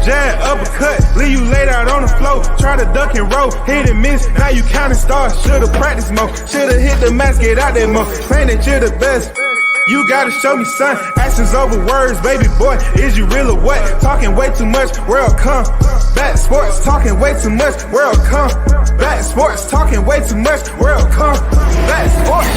jab, uppercut, leave you laid out on the floor. Try to duck and roll, hit and miss, now you counting stars. Should've practiced more, should've hit the mask, get out there more. Saying that you're the best, you gotta show me, son. Actions over words, baby boy, is you real or what? Talking way too much, world come. Back sports, talking way too much, world come. Back sports, talking way too much, world come. Back sports.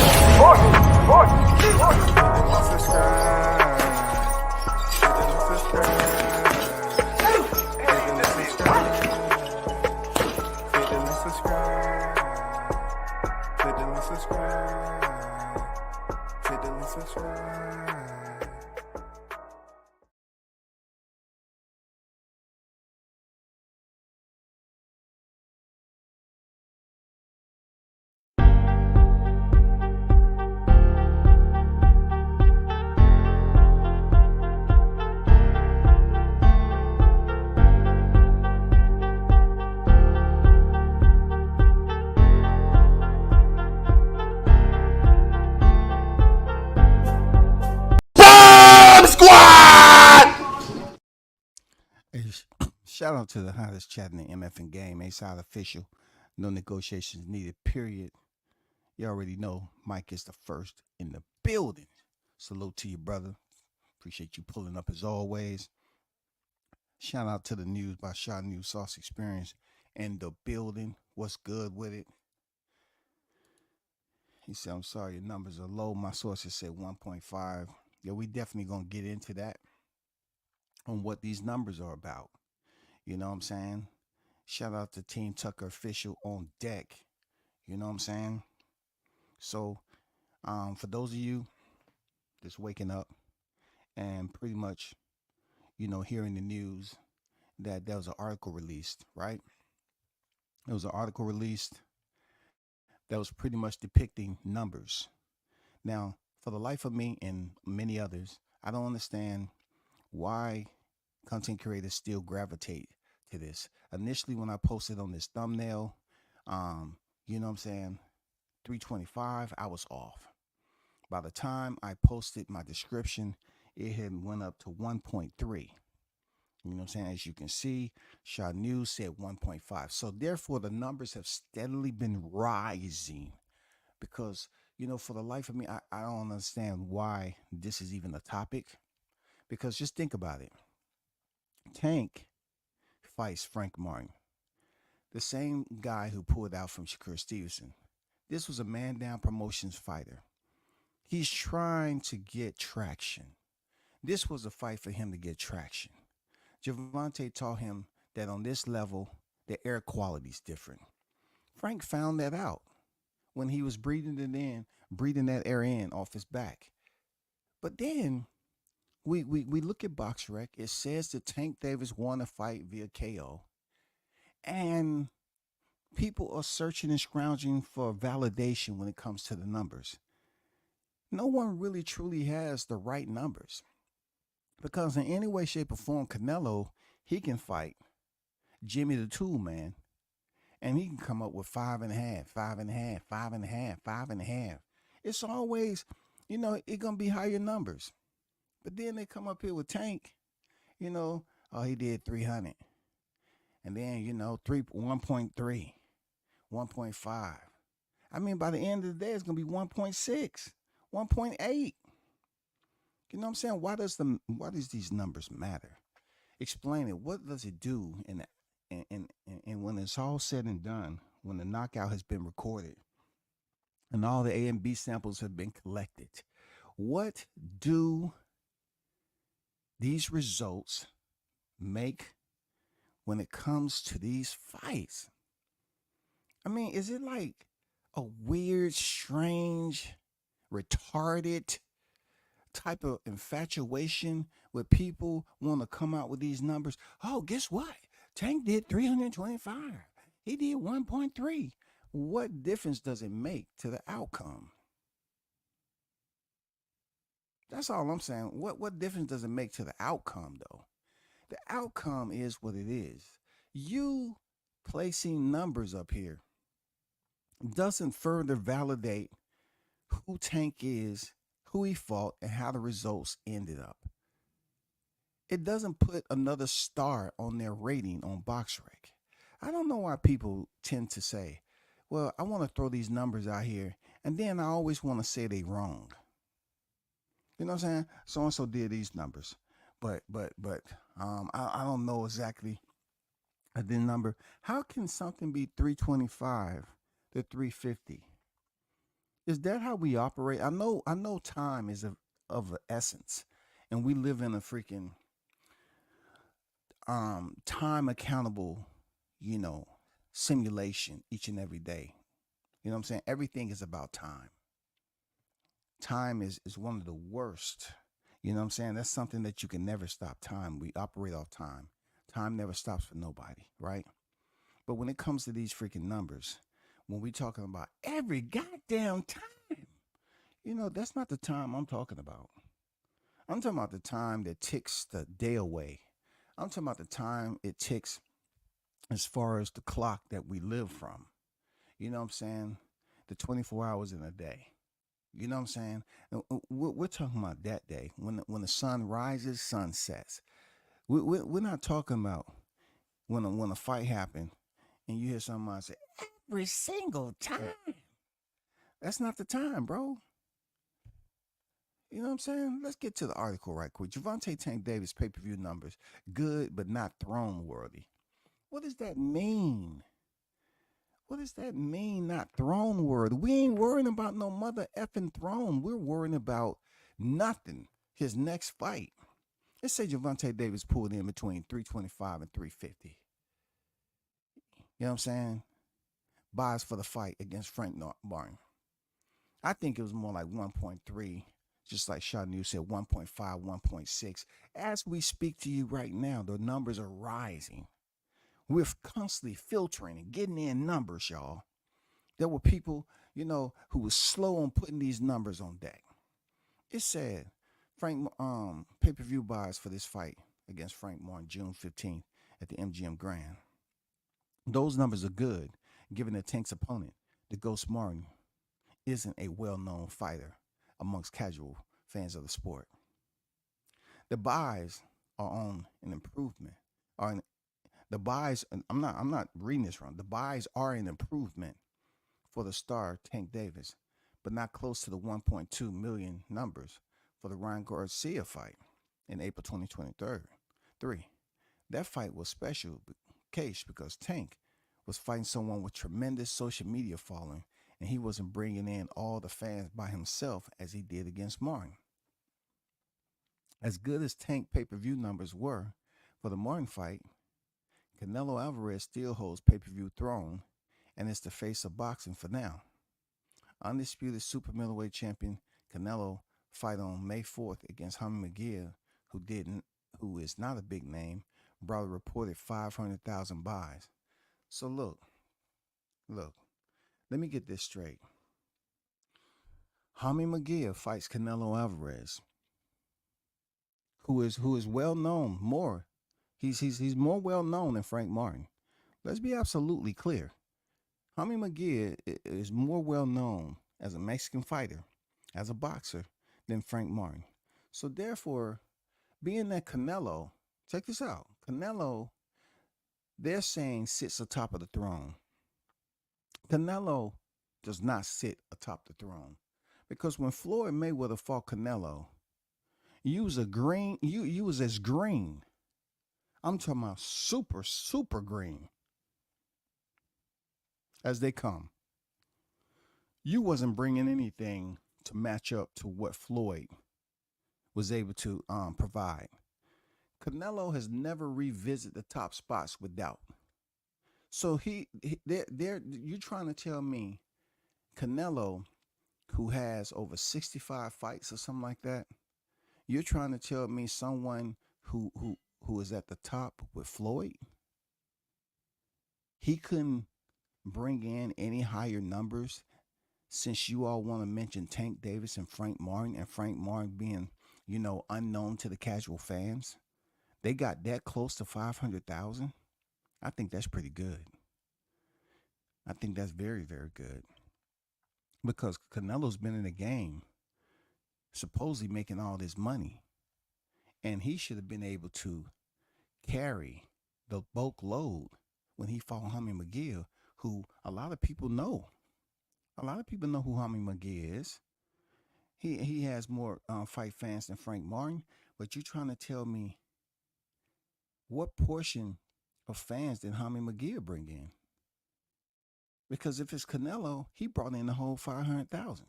Shout out to the hottest chat in the MFN game, A-Side official. No negotiations needed, period. You already know Mike is the first in the building. Salute to you, brother. Appreciate you pulling up as always. Shout out to the News by Shot News Sauce Experience in the building. What's good with it? He said, I'm sorry, your numbers are low. My sources said 1.5. Yeah, we definitely going to get into that on what these numbers are about. You know what I'm saying? Shout out to Team Tucker official on deck. You know what I'm saying? So, for those of you just waking up and pretty much, hearing the news that there was an article released, right? There was an article released that was pretty much depicting numbers. Now, for the life of me and many others, I don't understand why content creators still gravitate to this. Initially, when I posted on this thumbnail, you know what I'm saying, 325, I was off. By the time I posted my description, it had went up to 1.3. You know what I'm saying? As you can see, Shot News said 1.5. So therefore, the numbers have steadily been rising because, for the life of me, I don't understand why this is even a topic. Because just think about it. Tank fights Frank Martin, the same guy who pulled out from Shakur Stevenson. This was a man down promotions fighter. He's trying to get traction. This was a fight for him to get traction. Gervonta taught him that on this level, the air quality is different. Frank found that out when he was breathing that air in off his back. But then we look at BoxRec. It says that Tank Davis won a fight via KO. And people are searching and scrounging for validation when it comes to the numbers. No one really truly has the right numbers. Because in any way, shape, or form, Canelo, he can fight Jimmy the Tool Man. And he can come up with 5.5, 5.5, 5.5, 5.5. It's always, it's going to be higher numbers. But then they come up here with Tank, he did 300. And then, 1.3, 1.5. I mean, by the end of the day, it's going to be 1.6, 1.8. You know what I'm saying? Why does these numbers matter? Explain it. What does it do? And when it's all said and done, when the knockout has been recorded and all the A and B samples have been collected, what do these results make when it comes to these fights? I mean, is it like a weird, strange, retarded type of infatuation where people want to come out with these numbers? Oh, guess what? Tank did 325. He did 1.3. What difference does it make to the outcome? That's all I'm saying. What difference does it make to the outcome, though? The outcome is what it is. You placing numbers up here doesn't further validate who Tank is, who he fought, and how the results ended up. it doesn't put another star on their rating on BoxRec. I don't know why people tend to say, well, I want to throw these numbers out here, and then I always want to say they wrong. You know what I'm saying? So and so did these numbers, but I don't know exactly the number. How can something be 325 to 350? Is that how we operate? I know time is of essence, and we live in a freaking time accountable, you know, simulation each and every day. You know what I'm saying? Everything is about time. Time is one of the worst. You know what I'm saying? That's something that you can never stop. Time. We operate off time. Time never stops for nobody, right? But when it comes to these freaking numbers, when we talking about every goddamn time, that's not the time I'm talking about. I'm talking about the time that ticks the day away. I'm talking about the time it ticks as far as the clock that we live from. You know what I'm saying? The 24 hours in a day. You know what I'm saying? We're talking about that day when the sun rises, sun sets. We're not talking about when a fight happened and you hear somebody say every single time. That's not the time, bro. You know what I'm saying? Let's get to the article right quick. Javante Tank Davis pay-per-view numbers good but not throne worthy. What does that mean? What does that mean, not throne worthy? We ain't worrying about no mother effing throne. We're worrying about nothing. His next fight. Let's say Javante Davis pulled in between 325 and 350. You know what I'm saying? Buys for the fight against Frank Martin. I think it was more like 1.3, just like Shanu said, 1.5, 1.6. As we speak to you right now, the numbers are rising. We're constantly filtering and getting in numbers, y'all. There were people, who was slow on putting these numbers on deck. It said Frank pay-per-view buys for this fight against Frank Martin June 15th at the MGM Grand. Those numbers are good, given that Tank's opponent, the Ghost Martin, isn't a well-known fighter amongst casual fans of the sport. The buys are on an improvement. The buys, I'm not reading this wrong. The buys are an improvement for the star Tank Davis, but not close to the 1.2 million numbers for the Ryan Garcia fight in April 2023. That fight was special case because Tank was fighting someone with tremendous social media following, and he wasn't bringing in all the fans by himself as he did against Martin. As good as Tank pay-per-view numbers were for the Martin fight, Canelo Alvarez still holds pay-per-view throne and is the face of boxing for now. Undisputed super middleweight champion Canelo fight on May 4th against Hammy McGee, who is not a big name, brought a reported 500,000 buys. So look, let me get this straight. Hammy McGee fights Canelo Alvarez, who is well known more. He's more well known than Frank Martin. Let's be absolutely clear. Hammy McGee is more well known as a Mexican fighter, as a boxer, than Frank Martin. So therefore, being that Canelo, check this out, Canelo, they're saying sits atop of the throne. Canelo does not sit atop the throne, because when Floyd Mayweather fought Canelo, you was as green. I'm talking about super, super green as they come. You wasn't bringing anything to match up to what Floyd was able to provide. Canelo has never revisited the top spots with doubt. So you're trying to tell me Canelo, who has over 65 fights or something like that, you're trying to tell me someone who is at the top with Floyd, he couldn't bring in any higher numbers, since you all want to mention Tank Davis and Frank Martin being, unknown to the casual fans? They got that close to 500,000. I think that's pretty good. I think that's very, very good, because Canelo's been in the game supposedly making all this money, And he should have been able to carry the bulk load when he fought Hummy McGill, who a lot of people know. A lot of people know who Hummy McGill is. He has more fight fans than Frank Martin, but you're trying to tell me what portion of fans did Hummy McGill bring in? Because if it's Canelo, he brought in the whole 500,000.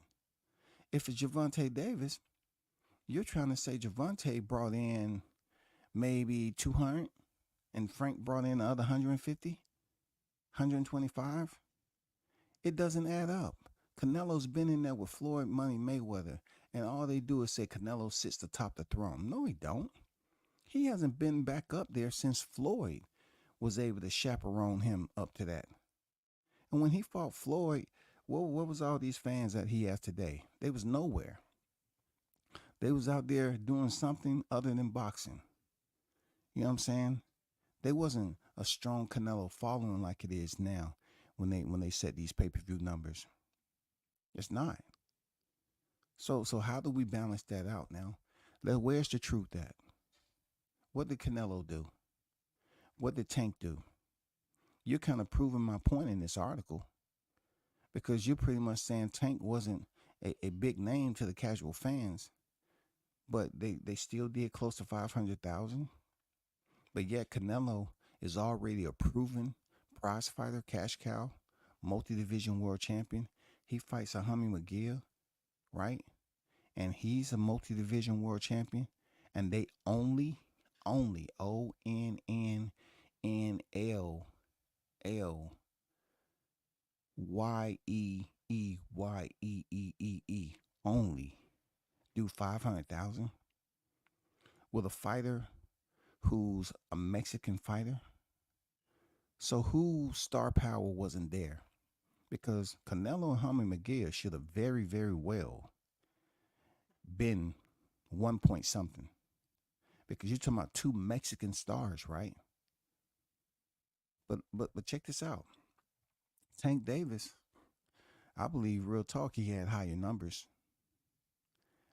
If it's Gervonta Davis, you're trying to say Gervonta brought in maybe 200 and Frank brought in the other 150, 125. It doesn't add up. Canelo's been in there with Floyd Money Mayweather, and all they do is say Canelo sits atop the throne. No, he don't. He hasn't been back up there since Floyd was able to chaperone him up to that. And when he fought Floyd, what was all these fans that he has today? They was nowhere. They was out there doing something other than boxing. You know what I'm saying? They wasn't a strong Canelo following like it is now when they set these pay-per-view numbers. It's not. So how do we balance that out now? Where's the truth at? What did Canelo do? What did Tank do? You're kind of proving my point in this article, because you're pretty much saying Tank wasn't a big name to the casual fans, but they still did close to 500,000. But yet Canelo is already a proven prize fighter, cash cow, multi-division world champion. He fights a Hummy McGill, right? And he's a multi-division world champion. And they only ONNNLYEEYEEE only do 500,000 with a fighter who's a Mexican fighter. So whose star power wasn't there? Because Canelo and Hummy McGill should have very, very well been 1 point something. Because you're talking about two Mexican stars, right? But check this out. Tank Davis, I believe, real talk, he had higher numbers.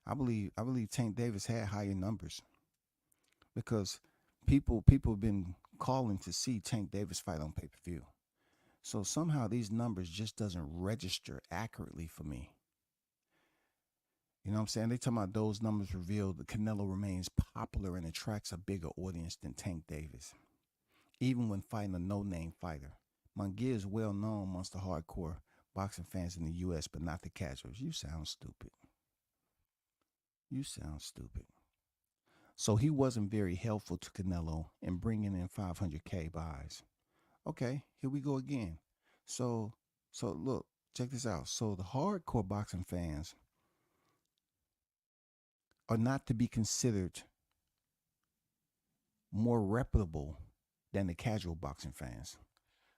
I believe Tank Davis had higher numbers because people have been calling to see Tank Davis fight on pay-per-view. So somehow these numbers just doesn't register accurately for me. You know what I'm saying? They talking about those numbers reveal that Canelo remains popular and attracts a bigger audience than Tank Davis, even when fighting a no-name fighter. McGill is well known amongst the hardcore boxing fans in the U.S., but not the casuals. You sound stupid. You sound stupid. So he wasn't very helpful to Canelo in bringing in 500K buys. Okay, here we go again. So look, check this out. So the hardcore boxing fans are not to be considered more reputable than the casual boxing fans.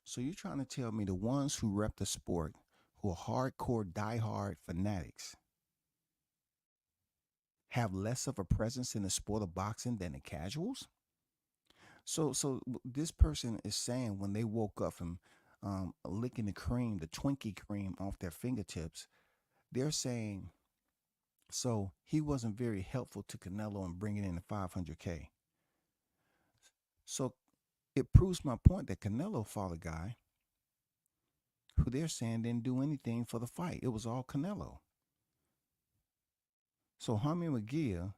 So you're trying to tell me the ones who rep the sport, who are hardcore, diehard fanatics, have less of a presence in the sport of boxing than the casuals? So this person is saying when they woke up from licking the cream, the Twinkie cream off their fingertips, they're saying, so he wasn't very helpful to Canelo in bringing in the 500K. So it proves my point that Canelo fought a guy who they're saying didn't do anything for the fight. It was all Canelo. So Hummy McGill,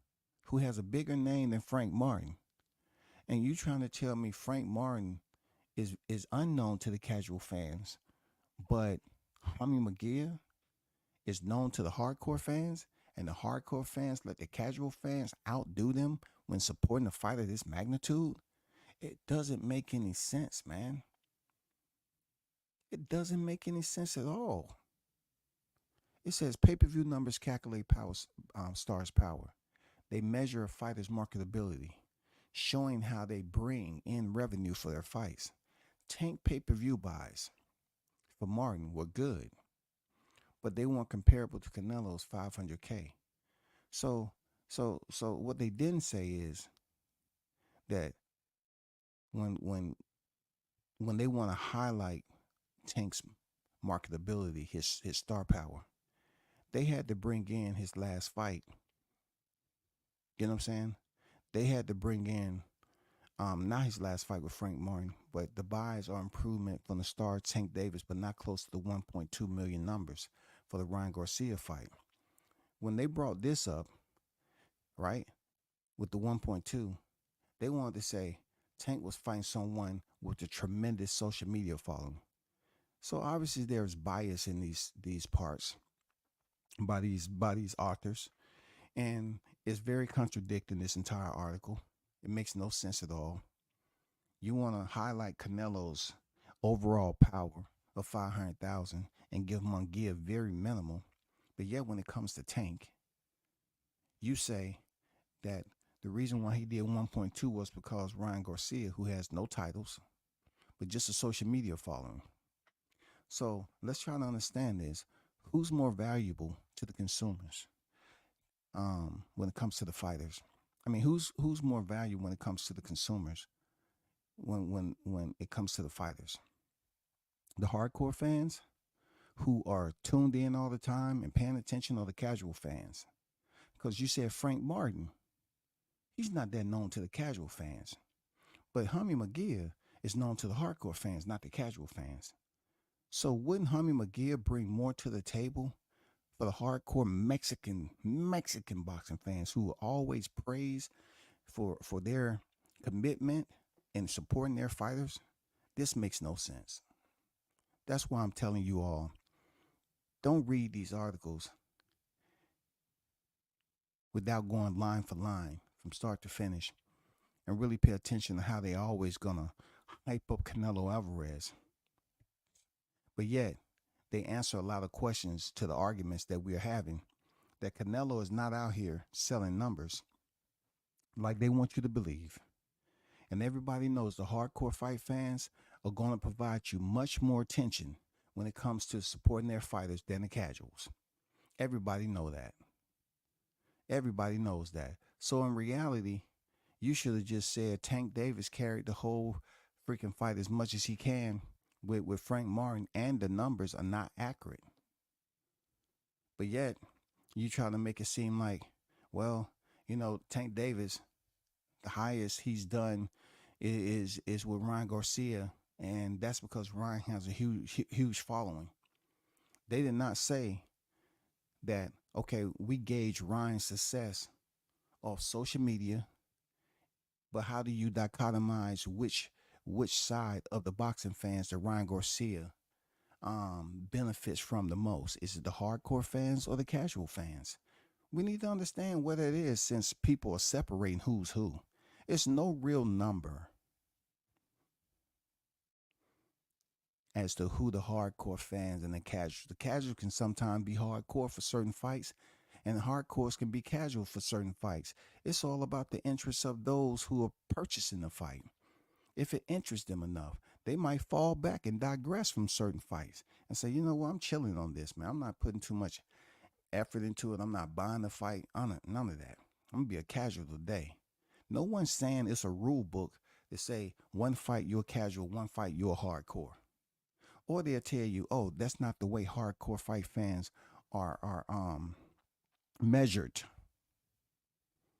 who has a bigger name than Frank Martin, and you trying to tell me Frank Martin is unknown to the casual fans, but Hummy McGill is known to the hardcore fans, and the hardcore fans let the casual fans outdo them when supporting a fight of this magnitude? It doesn't make any sense, man. It doesn't make any sense at all. It says pay-per-view numbers calculate stars' power. They measure a fighter's marketability, showing how they bring in revenue for their fights. Tank pay-per-view buys for Martin were good, but they weren't comparable to Canelo's 500K. So what they didn't say is that when they want to highlight Tank's marketability, his star power, they had to bring in his last fight. You know what I'm saying? they had to bring in not his last fight with Frank Martin, but the buys are improvement from the star Tank Davis, but not close to the 1.2 million numbers for the Ryan Garcia fight. When they brought this up, right, with the 1.2, they wanted to say Tank was fighting someone with a tremendous social media following. So obviously there's bias in these parts by these authors, and it's very contradicting this entire article. It makes no sense at all. You want to highlight Canelo's overall power of 500,000 and give Munguia very minimal, but yet when it comes to Tank, you say that the reason why he did 1.2 was because Ryan Garcia, who has no titles but just a social media following. So let's try to understand this. Who's more valuable to the consumers when it comes to the fighters? I mean, who's more valuable when it comes to the consumers when it comes to the fighters? The hardcore fans who are tuned in all the time and paying attention, or the casual fans? Because you said Frank Martin, he's not that known to the casual fans. But Hummy Munguia is known to the hardcore fans, not the casual fans. So wouldn't Hummy Munguia bring more to the table for the hardcore Mexican boxing fans who are always praised for their commitment and supporting their fighters? This makes no sense. That's why I'm telling you all, don't read these articles without going line for line from start to finish, and really pay attention to how they always gonna hype up Canelo Alvarez. But yet, they answer a lot of questions to the arguments that we are having, that Canelo is not out here selling numbers like they want you to believe. And everybody knows the hardcore fight fans are going to provide you much more attention when it comes to supporting their fighters than the casuals. Everybody know that. Everybody knows that. So in reality, you should have just said Tank Davis carried the whole freaking fight as much as he can with Frank Martin, and the numbers are not accurate. But yet, you try to make it seem like, well, Tank Davis, the highest he's done is with Ryan Garcia, and that's because Ryan has a huge following. They did not say that, okay, we gauge Ryan's success off social media, but how do you dichotomize which side of the boxing fans that Ryan Garcia benefits from the most? Is it the hardcore fans or the casual fans? We need to understand what it is, since people are separating who's who. It's no real number as to who the hardcore fans and the casuals. The casual can sometimes be hardcore for certain fights, and the hardcores can be casual for certain fights. It's all about the interests of those who are purchasing the fight. If it interests them enough, they might fall back and digress from certain fights and say, you know what, I'm chilling on this, man. I'm not putting too much effort into it. I'm not buying the fight. None of that. I'm going to be a casual today. No one's saying it's a rule book to say one fight you're casual, one fight you're hardcore. Or they'll tell you, oh, that's not the way hardcore fight fans are measured.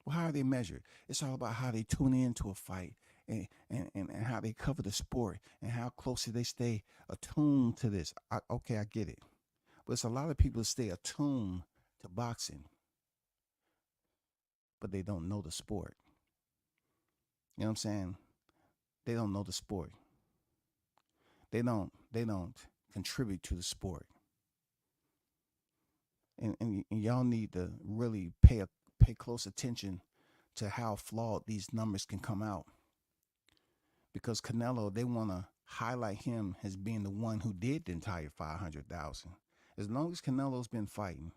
Well, how are they measured? It's all about how they tune into a fight, and how they cover the sport, and how closely they stay attuned to this. Okay, I get it. But it's a lot of people stay attuned to boxing, but they don't know the sport. You know what I'm saying? They don't know the sport. They don't contribute to the sport. And y'all need to really pay close attention to how flawed these numbers can come out. Because Canelo, they want to highlight him as being the one who did the entire 500,000. As long as Canelo's been fighting,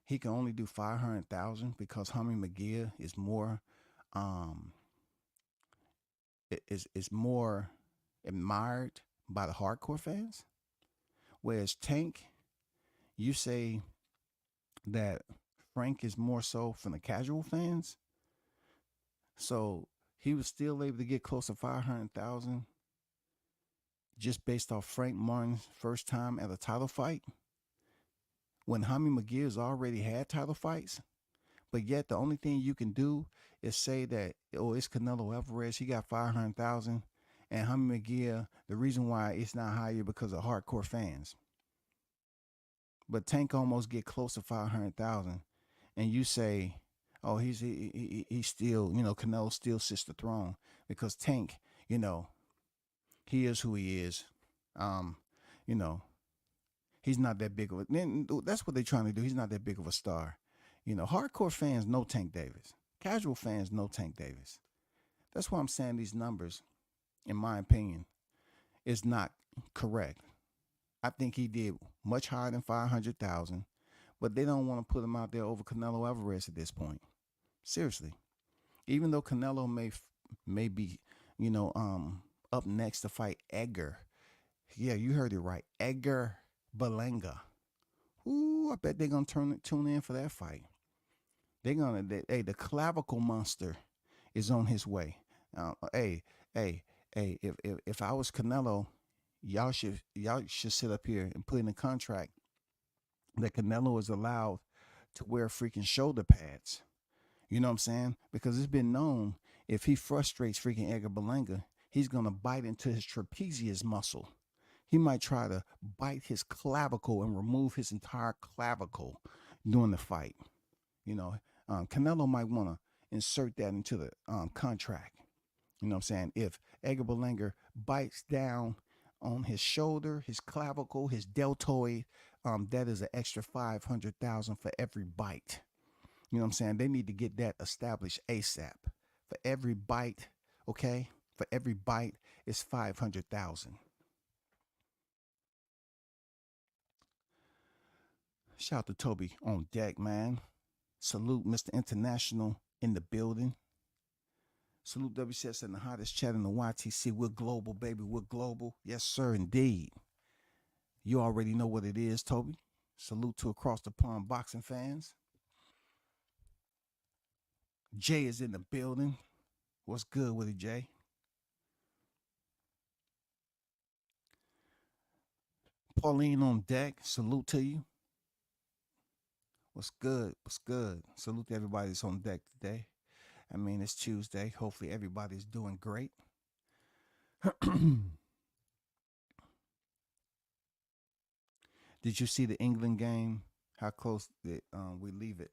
he can only do 500,000 because Hummy Munguia is more is more admired by the hardcore fans. Whereas Tank, you say that Frank is more so from the casual fans. So he was still able to get close to 500,000 just based off Frank Martin's first time at a title fight, when Hummy Munguia's already had title fights. But yet the only thing you can do is say that, oh, it's Canelo Alvarez. He got 500,000. And Hamid McGill, the reason why it's not higher because of hardcore fans. But Tank almost get close to 500,000. And you say, oh, he's still, Canelo still sits the throne because Tank, you know, he is who he is. Um, you know, he's not that big of a. That's what they're trying to do. He's not that big of a star. Hardcore fans know Tank Davis. Casual fans know Tank Davis. That's why I'm saying these numbers, in my opinion, is not correct. I think he did much higher than 500,000, but they don't want to put him out there over Canelo Alvarez at this point. Seriously, even though Canelo may be, up next to fight Edgar. Yeah, you heard it right, Edgar Berlanga. Ooh, I bet they're gonna tune in for that fight. The clavicle monster is on his way. Hey, hey, hey! If I was Canelo, y'all should sit up here and put in a contract that Canelo is allowed to wear freaking shoulder pads. You know what I'm saying? Because it's been known if he frustrates freaking Edgar Berlanga, he's gonna bite into his trapezius muscle. He might try to bite his clavicle and remove his entire clavicle during the fight. Canelo might want to insert that into the contract. You know what I'm saying? If Edgar Berlanga bites down on his shoulder, his clavicle, his deltoid, that is an extra 500,000 for every bite. You know what I'm saying? They need to get that established ASAP. For every bite, okay? For every bite, it's 500,000. Shout out to Toby on deck, man. Salute Mr. International in the building. Salute WCS and the hottest chat in the YTC. We're global, baby. We're global. Yes, sir, indeed. You already know what it is, Toby. Salute to across the pond boxing fans. Jay is in the building. What's good with it, Jay? Pauline on deck. Salute to you. What's good? What's good? Salute to everybody that's on deck today. I mean, it's Tuesday. Hopefully everybody's doing great. Did you see the England game? How close did we leave it?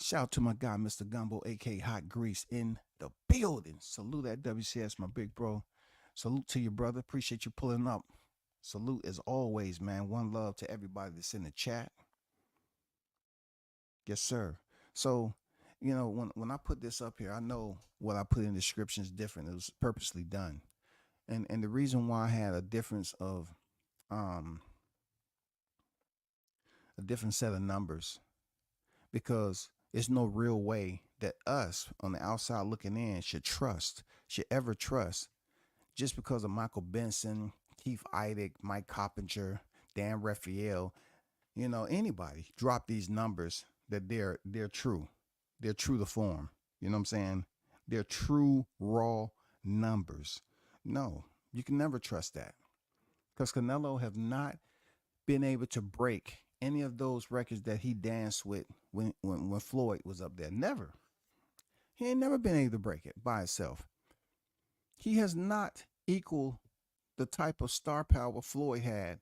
Shout out to my guy, Mr. Gumbo, aka Hot Grease, in the building. Salute at WCS, my big bro. Salute to you, brother. Appreciate you pulling up. Salute as always, man. One love to everybody that's in the chat. Yes, sir. So, when I put this up here, I know what I put in the description is different. It was purposely done. And the reason why I had a difference of a different set of numbers, because there's no real way that us on the outside looking in should ever trust, just because of Michael Benson, Keith Idec, Mike Coppinger, Dan Raphael, anybody drop these numbers that they're true. They're true to form. You know what I'm saying? They're true raw numbers. No, you can never trust that, because Canelo have not been able to break any of those records that he danced with when Floyd was up there. Never. He ain't never been able to break it by himself. He has not equaled the type of star power Floyd had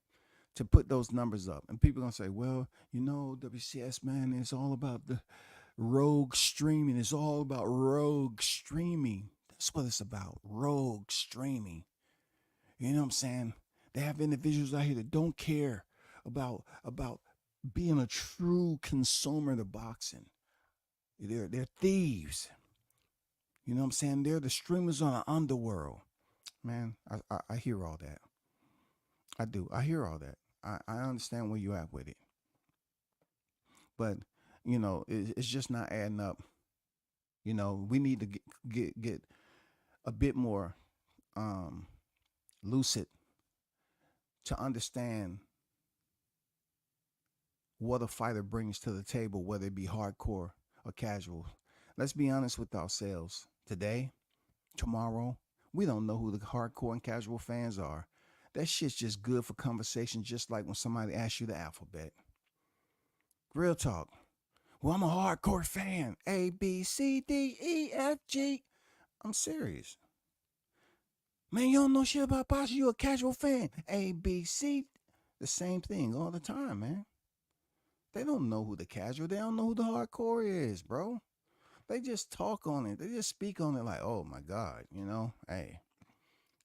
to put those numbers up. And people are going to say, well, WCS, man, it's all about the rogue streaming. It's all about rogue streaming. That's what it's about. Rogue streaming. You know what I'm saying? They have individuals out here that don't care about being a true consumer of boxing. They're thieves. You know what I'm saying? They're the streamers on the underworld. Man, I hear all that. I do. I hear all that. I understand where you're at with it. But, it's just not adding up. We need to get a bit more lucid to understand what a fighter brings to the table, whether it be hardcore or casual. Let's be honest with ourselves. Today, tomorrow, we don't know who the hardcore and casual fans are. That shit's just good for conversation, just like when somebody asks you the alphabet. Real talk. Well, I'm a hardcore fan. A, B, C, D, E, F, G. I'm serious. Man, you don't know shit about boxing. You a casual fan. A, B, C. The same thing all the time, man. They don't know who the casual, they don't know who the hardcore is, bro. They just talk on it. They just speak on it like, oh my God,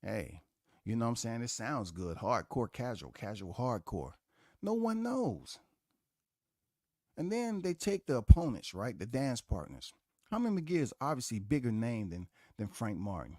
hey, you know what I'm saying? It sounds good. Hardcore, casual, casual, hardcore. No one knows. And then they take the opponents, right? The dance partners. Tommy McGee is obviously bigger name than Frank Martin.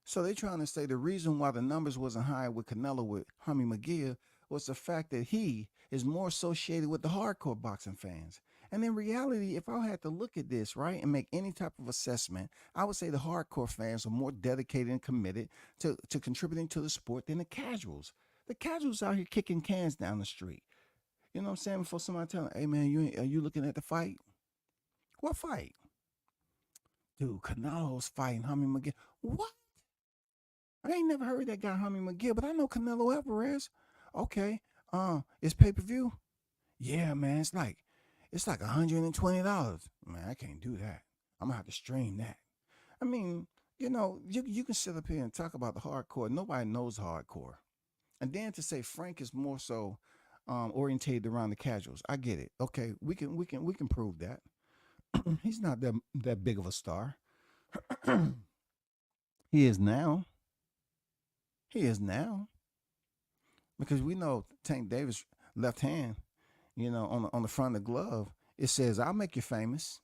So they're trying to say the reason why the numbers wasn't high with Canelo with Hummy McGee was the fact that he is more associated with the hardcore boxing fans. And in reality, if I had to look at this, right, and make any type of assessment, I would say the hardcore fans are more dedicated and committed to contributing to the sport than the casuals. The casuals out here kicking cans down the street. You know what I'm saying? Before somebody tell them, hey man, are you looking at the fight? What fight? Dude, Canelo's fighting Hummy McGee. What? I ain't never heard that guy Hummy McGill, but I know Canelo Alvarez. Okay. It's pay-per-view? Yeah, man. It's like $120. Man, I can't do that. I'm gonna have to stream that. I mean, you can sit up here and talk about the hardcore. Nobody knows hardcore. And then to say Frank is more so orientated around the casuals. I get it. Okay, we can prove that. He's not that big of a star. He is now. He is now. Because we know Tank Davis left hand, on the front of the glove, it says, I'll make you famous.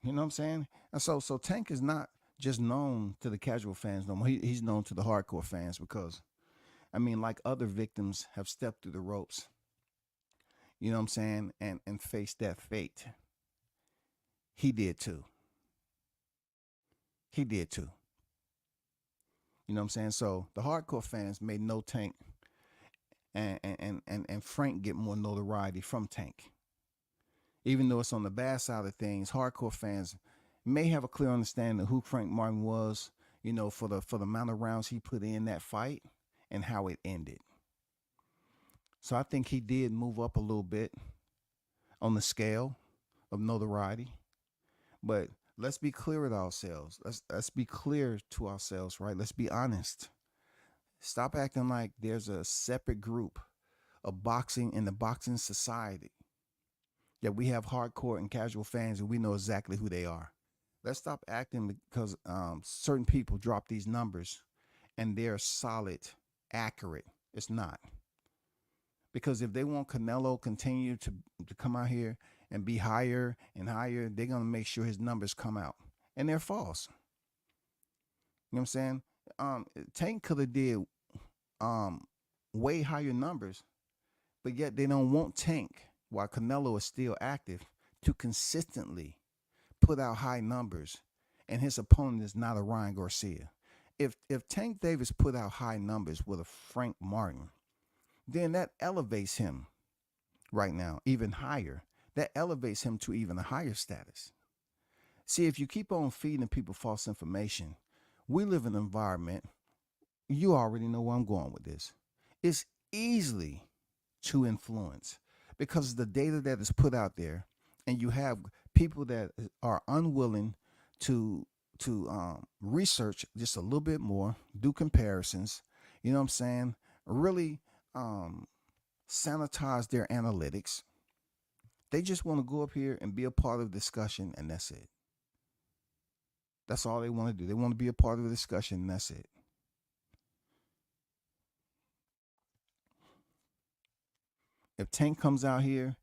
You know what I'm saying? And so Tank is not just known to the casual fans no more. He's known to the hardcore fans because, I mean, like other victims have stepped through the ropes, you know what I'm saying, and faced that fate. He did too. He did too. You know what I'm saying? So the hardcore fans made no Tank and Frank get more notoriety from Tank. Even though it's on the bad side of things, hardcore fans may have a clear understanding of who Frank Martin was, for the amount of rounds he put in that fight and how it ended. So I think he did move up a little bit on the scale of notoriety. But let's be clear with ourselves. Let's be clear to ourselves, right? Let's be honest. Stop acting like there's a separate group of boxing in the boxing society. That we have hardcore and casual fans and we know exactly who they are. Let's stop acting because certain people drop these numbers and they're solid, accurate. It's not. Because if they want Canelo continue to come out here and be higher and higher, they're going to make sure his numbers come out. And they're false. You know what I'm saying? Tank could have did way higher numbers, but yet they don't want Tank, while Canelo is still active, to consistently put out high numbers, and his opponent is not a Ryan Garcia. If Tank Davis put out high numbers with a Frank Martin, then that elevates him right now even higher. That elevates him to even a higher status. See, if you keep on feeding people false information, we live in an environment, you already know where I'm going with this. It's easily to influence because of the data that is put out there, and you have people that are unwilling to research just a little bit more, do comparisons, you know what I'm saying, really sanitize their analytics. They just want to go up here and be a part of the discussion, and that's it. That's all they want to do. They want to be a part of the discussion, and that's it. If Tank comes out here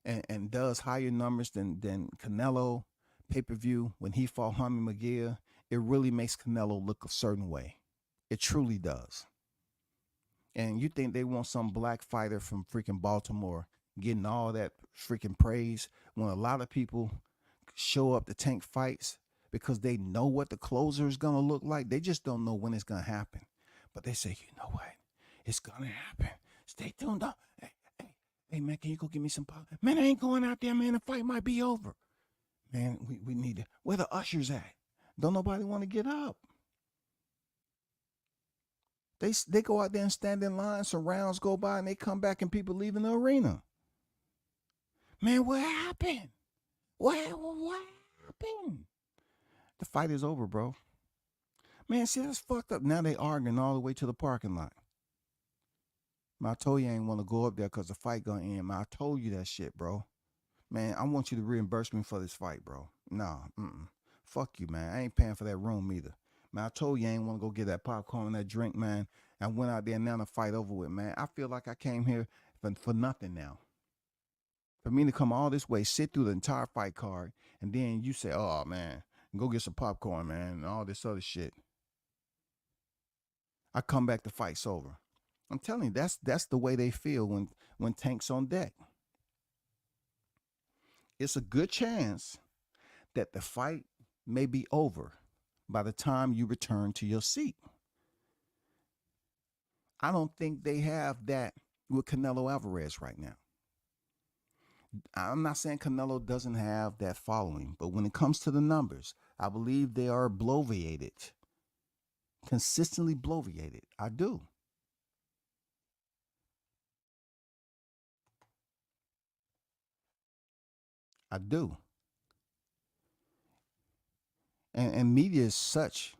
and does higher numbers than Canelo pay-per-view when he fought Hummy McGee, it really makes Canelo look a certain way. It truly does. And you think they want some black fighter from freaking Baltimore getting all that freaking praise when a lot of people show up to Tank fights because they know what the closer is going to look like. They just don't know when it's going to happen. But they say, you know what? It's going to happen. Stay tuned up. Hey, man, can you go get me some pop? Man, I ain't going out there, man. The fight might be over. Man, we need to. Where the ushers at? Don't nobody want to get up. They go out there and stand in line, some rounds go by, and they come back and people leaving the arena. Man, what happened? What happened? The fight is over, bro. Man, see, that's fucked up. Now they arguing all the way to the parking lot. Man, I told you I ain't want to go up there because the fight gonna end. Man, I told you that shit, bro. Man, I want you to reimburse me for this fight, bro. Nah, fuck you, man. I ain't paying for that room either. Man, I told you I ain't want to go get that popcorn and that drink, man. I went out there and now the fight over with, man. I feel like I came here for nothing now. For me to come all this way, sit through the entire fight card, and then you say, oh, man, go get some popcorn, man, and all this other shit. I come back, the fight's over. I'm telling you, that's the way they feel when Tank's on deck. It's a good chance that the fight may be over by the time you return to your seat. I don't think they have that with Canelo Alvarez right now. I'm not saying Canelo doesn't have that following, but when it comes to the numbers, I believe they are bloviated, consistently bloviated. I do. I do. And media is such.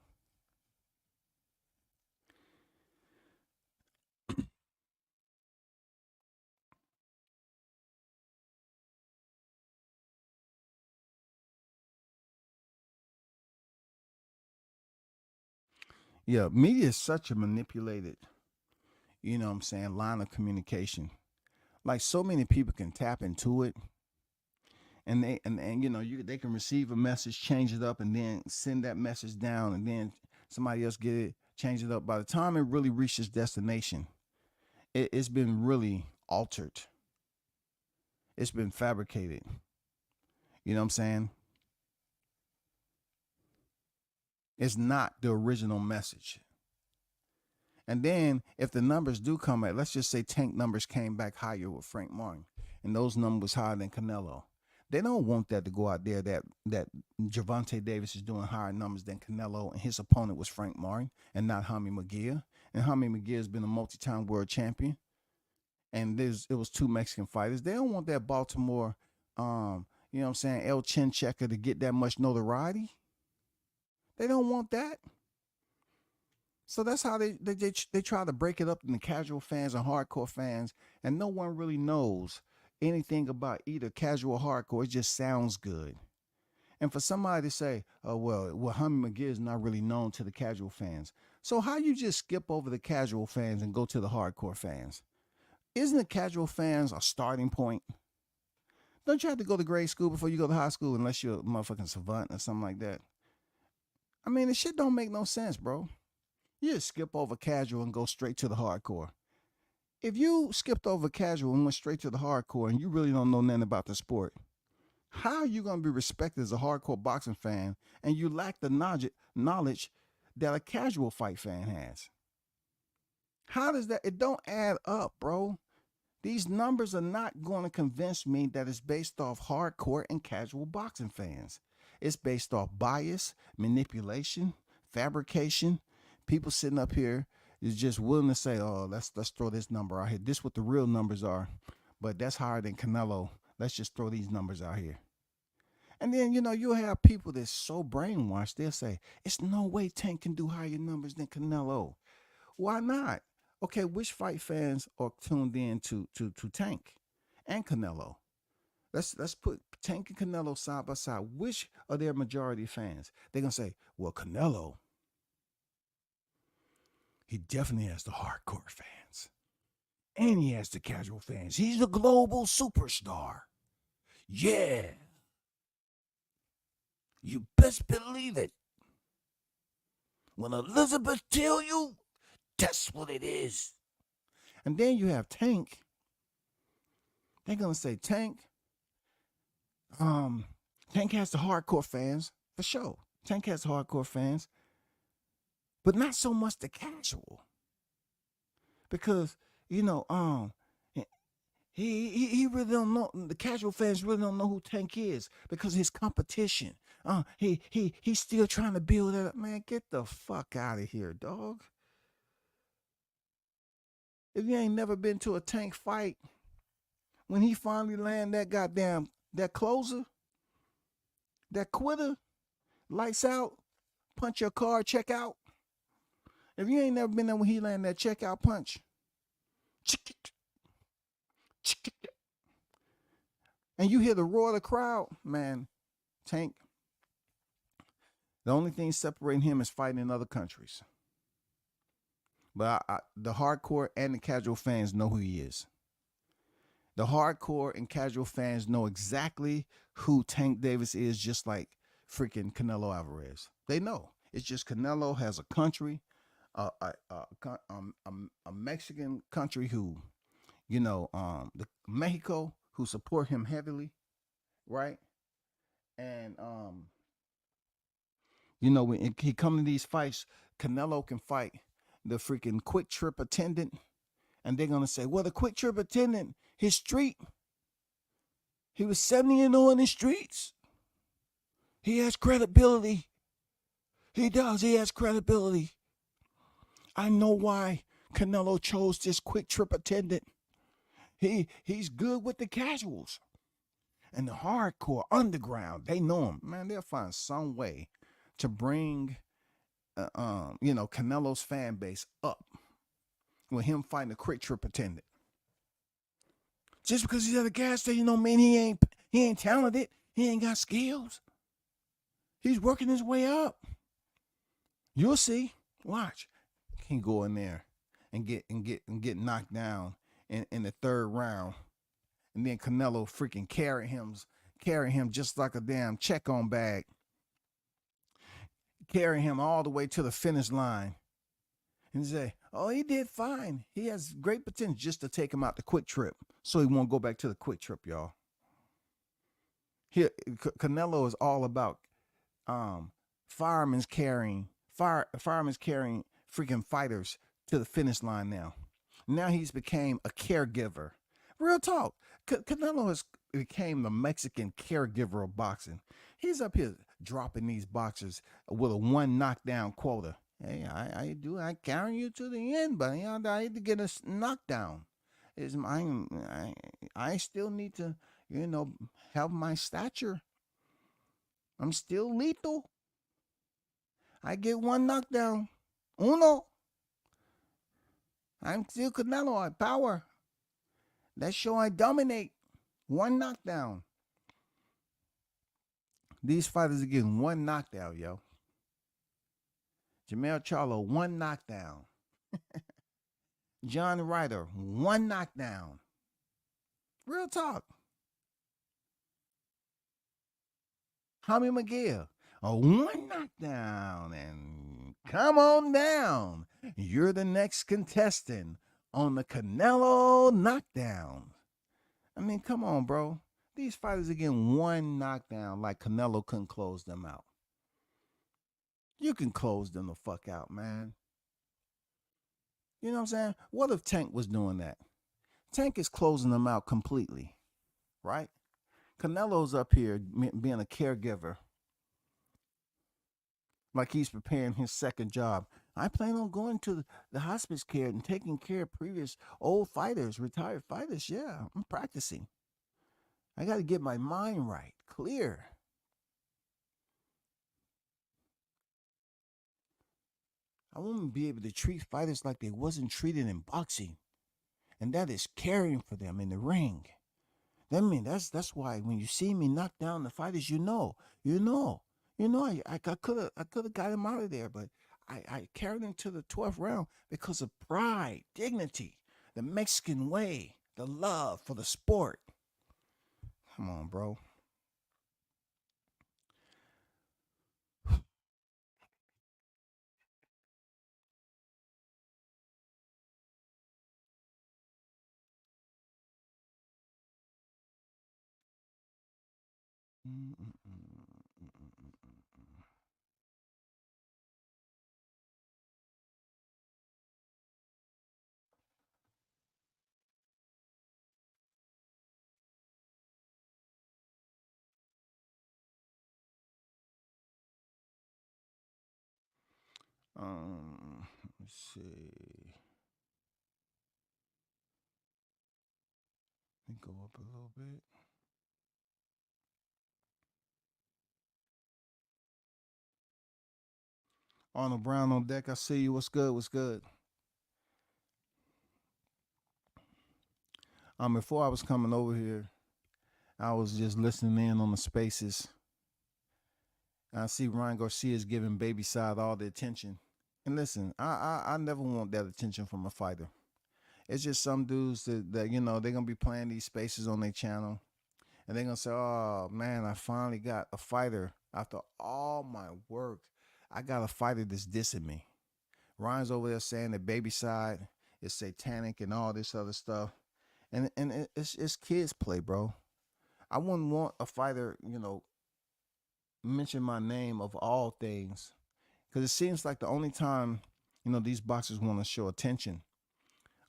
Yeah, media is such a manipulated, you know what I'm saying, line of communication. Like so many people can tap into it and and you know, they can receive a message, change it up, and then send that message down, and then somebody else get it, change it up. By the time it really reaches destination, it's been really altered. It's been fabricated. You know what I'm saying? It's not the original message. And then if the numbers do come at, let's just say Tank numbers came back higher with Frank Martin, and those numbers higher than Canelo. They don't want that to go out there that Gervonta Davis is doing higher numbers than Canelo, and his opponent was Frank Martin and not Jaime Munguia. And Jaime Munguia has been a multi-time world champion. And it was two Mexican fighters. They don't want that Baltimore, you know what I'm saying, El Chin Checker to get that much notoriety. They don't want that. So that's how they try to break it up into casual fans and hardcore fans, and no one really knows anything about either casual or hardcore. It just sounds good. And for somebody to say, "Oh well, Jaime Munguia is not really known to the casual fans," so how you just skip over the casual fans and go to the hardcore fans? Isn't the casual fans a starting point? Don't you have to go to grade school before you go to high school, unless you're a motherfucking savant or something like that? I mean, this shit don't make no sense, bro. You just skip over casual and go straight to the hardcore. If you skipped over casual and went straight to the hardcore and you really don't know nothing about the sport, how are you going to be respected as a hardcore boxing fan and you lack the knowledge that a casual fight fan has? How does that? It don't add up, bro. These numbers are not going to convince me that it's based off hardcore and casual boxing fans. It's based off bias, manipulation, fabrication. People sitting up here is just willing to say, "Oh, let's throw this number out here. This what the real numbers are, but that's higher than Canelo. Let's just throw these numbers out here." And then you'll have people that's so brainwashed. They'll say, "It's no way Tank can do higher numbers than Canelo." Why not? Okay, which fight fans are tuned in to Tank and Canelo? Let's put Tank and Canelo side by side. Which are their majority fans? They're gonna say, "Well, Canelo, he definitely has the hardcore fans. And he has the casual fans. He's a global superstar. Yeah. You best believe it. When Elizabeth tell you, that's what it is." And then you have Tank. They're gonna say Tank has the hardcore fans for sure. Tank has hardcore fans, but not so much the casual. Because, he really don't know, the casual fans really don't know who Tank is because of his competition. He's still trying to build that up. Man, get the fuck out of here, dog. If you ain't never been to a Tank fight, when he finally land that closer, that quitter, lights out, punch your card, check out. If you ain't never been there when he land that checkout punch, and you hear the roar of the crowd, man, Tank, the only thing separating him is fighting in other countries. But the hardcore and the casual fans know who he is. The hardcore and casual fans know exactly who Tank Davis is, just like freaking Canelo Alvarez. They know. It's just Canelo has a country, a Mexican country who, Mexico, who support him heavily, right? And when he come to these fights, Canelo can fight the freaking quick trip attendant, and they're gonna say, well, the quick trip attendant, his street, he was 70-0 in the streets. He has credibility. He does. He has credibility. I know why Canelo chose this quick trip attendant. He's good with the casuals. And the hardcore underground, they know him. Man, they'll find some way to bring Canelo's fan base up with him fighting a quick trip attendant. Just because he's at a gas station don't mean he ain't talented. He ain't got skills. He's working his way up. You'll see. Watch. He can go in there and get knocked down in the third round. And then Canelo freaking carry him just like a damn check-on bag. Carry him all the way to the finish line. And say, oh, he did fine. He has great potential, just to take him out the quick trip so he won't go back to the quick trip, y'all. Here, Canelo is all about firemen's carrying freaking fighters to the finish line now. Now he's became a caregiver. Real talk. Canelo has became the Mexican caregiver of boxing. He's up here dropping these boxers with a 1 knockdown quota. Hey, I carry you to the end, but I need to get a knockdown. I still need to, have my stature. I'm still lethal. I get 1 knockdown. Uno. I'm still Canelo. I power. That show I dominate. 1 knockdown. These fighters are getting 1 knockdown, yo. Jamel Charlo, 1 knockdown. John Ryder, 1 knockdown. Real talk. Jaime Miguel, a 1 knockdown. And come on down. You're the next contestant on the Canelo knockdown. I mean, come on, bro. These fighters are getting 1 knockdown like Canelo couldn't close them out. You can close them the fuck out, man. You know what I'm saying? What if Tank was doing that? Tank is closing them out completely, right? Canelo's up here being a caregiver, like he's preparing his second job. I plan on going to the hospice care and taking care of previous old fighters, retired fighters. Yeah, I'm practicing. I got to get my mind right, clear. I want to be able to treat fighters like they wasn't treated in boxing, and that is caring for them in the ring. That's why when you see me knock down the fighters, I could have got him out of there, but I carried him to the 12th round because of pride, dignity, the Mexican way, the love for the sport. Come on, bro. Let's see. Go up a little bit. Arnold Brown on deck. I see you. What's good? What's good? Before I was coming over here, I was just listening in on the spaces. I see Ryan Garcia is giving Baby Side all the attention. And listen, I never want that attention from a fighter. It's just some dudes that they're gonna be playing these spaces on their channel, and they're gonna say, "Oh man, I finally got a fighter after all my work. I got a fighter that's dissing me." Ryan's over there saying that Baby Side is satanic and all this other stuff, and it's kids play, bro. I wouldn't want a fighter, mention my name of all things, because it seems like the only time these boxers want to show attention,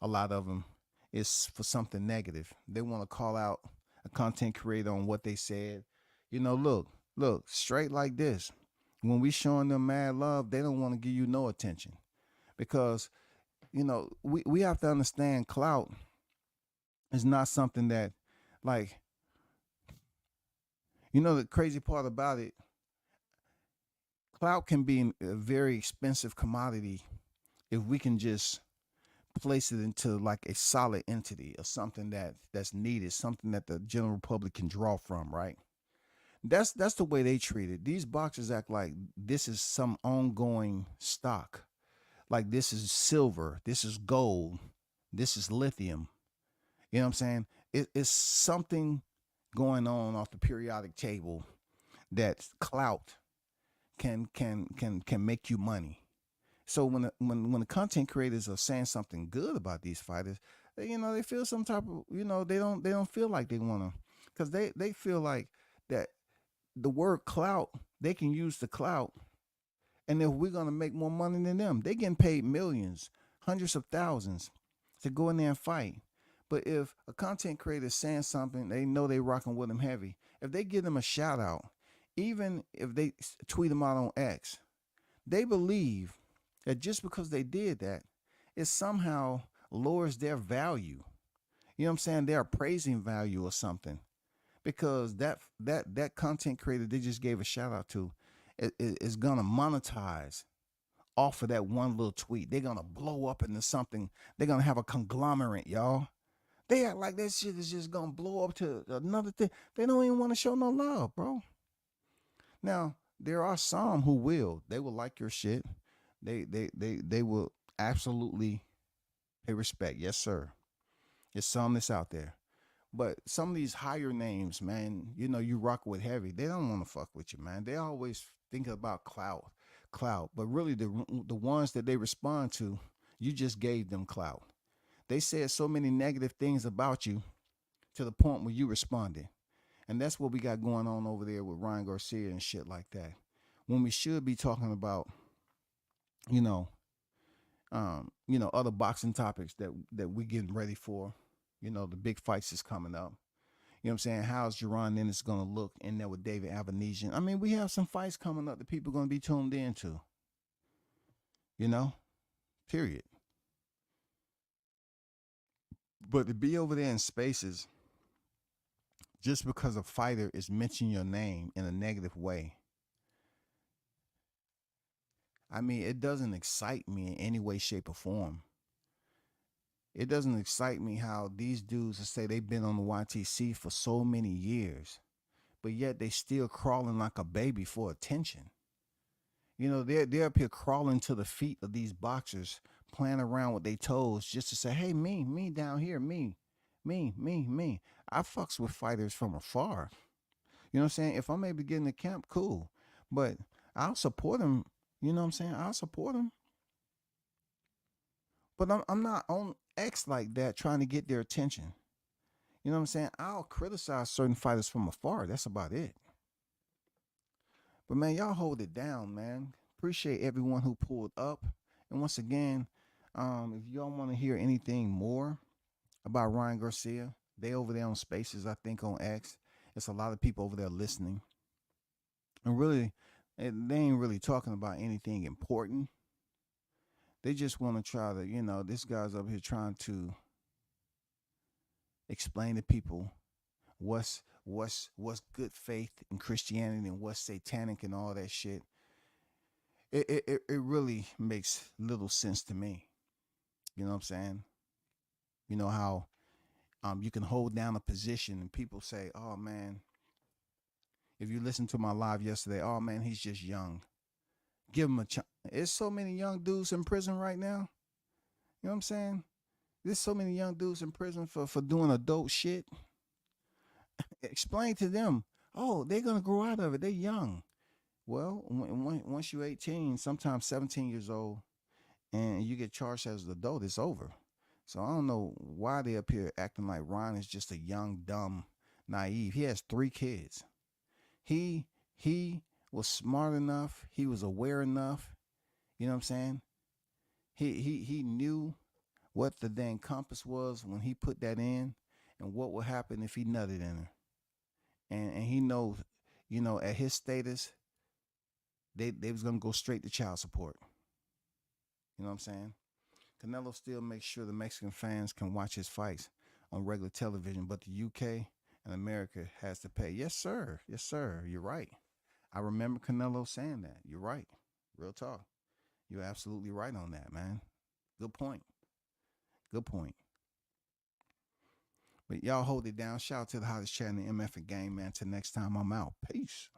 a lot of them, is for something negative. They want to call out a content creator on what they said. Look, straight like this. When we showing them mad love, they don't want to give you no attention, because we have to understand clout is not something that, like, the crazy part about it, clout can be a very expensive commodity if we can just place it into like a solid entity or something that's needed, something that the general public can draw from, right? That's the way they treat it. These boxers act like this is some ongoing stock. Like this is silver, this is gold, this is lithium. You know what I'm saying? It's something going on off the periodic table that clout can make you money. So when the content creators are saying something good about these fighters, they feel some type of, they don't feel like they want to, because they feel like that the word clout, they can use the clout, and if we're gonna make more money than them, they getting paid millions, hundreds of thousands to go in there and fight. But if a content creator is saying something, they know they rocking with them heavy. If they give them a shout out, even if they tweet them out on X, they believe that just because they did that, it somehow lowers their value. You know what I'm saying? Their appraising value or something. Because that content creator they just gave a shout out to is gonna monetize off of that one little tweet. They're gonna blow up into something. They're gonna have a conglomerate, y'all. They act like that shit is just gonna blow up to another thing. They don't even want to show no love, bro. Now, there are some who will. They will like your shit. They will absolutely pay respect. Yes, sir. There's some that's out there. But some of these higher names, man, you rock with heavy. They don't want to fuck with you, man. They always think about clout. But really, the ones that they respond to, you just gave them clout. They said so many negative things about you to the point where you responded. And that's what we got going on over there with Ryan Garcia and shit like that. When we should be talking about, you know, other boxing topics that we getting ready for. The big fights is coming up. You know what I'm saying? How's Jerron Ennis going to look in there with David Avanesian? I mean, we have some fights coming up that people are going to be tuned into. Period. But to be over there in spaces, just because a fighter is mentioning your name in a negative way, I mean, it doesn't excite me in any way, shape, or form. It doesn't excite me how these dudes say they've been on the YTC for so many years, but yet they still crawling like a baby for attention. They're up here crawling to the feet of these boxers, playing around with their toes just to say, hey, me down here, me. I fucks with fighters from afar. You know what I'm saying? If I'm able to get in the camp, cool. But I'll support them. You know what I'm saying? I'll support them. But I'm not on X like that trying to get their attention. You know what I'm saying? I'll criticize certain fighters from afar. That's about it. But man, y'all hold it down, man. Appreciate everyone who pulled up. And once again, if y'all want to hear anything more about Ryan Garcia, they over there on Spaces, I think on X. It's a lot of people over there listening. And really, they ain't really talking about anything important. They just want to try to, this guy's up here trying to explain to people what's good faith in Christianity and what's satanic and all that shit. It really makes little sense to me. You know what I'm saying? You know how you can hold down a position and people say, "Oh man," if you listen to my live yesterday, "Oh man, he's just young. Give him a chance." There's so many young dudes in prison right now. You know what I'm saying? There's so many young dudes in prison for doing adult shit. Explain to them, oh, they're gonna grow out of it. They're young. Well, once you're 18, sometimes 17 years old, and you get charged as an adult, it's over. So I don't know why they up here acting like Ron is just a young, dumb, naive. He has 3 kids. He he was smart enough. He was aware enough. You know what I'm saying? He knew what the dang compass was when he put that in, and what would happen if he nutted in her. And he knows, at his status, they was gonna go straight to child support. You know what I'm saying? Canelo still makes sure the Mexican fans can watch his fights on regular television, but the UK and America has to pay. Yes, sir. Yes, sir. You're right. I remember Canelo saying that. You're right. Real talk. You're absolutely right on that, man. Good point. Good point. But y'all hold it down. Shout out to the hottest chat in the MF and game, man. Till next time, I'm out. Peace.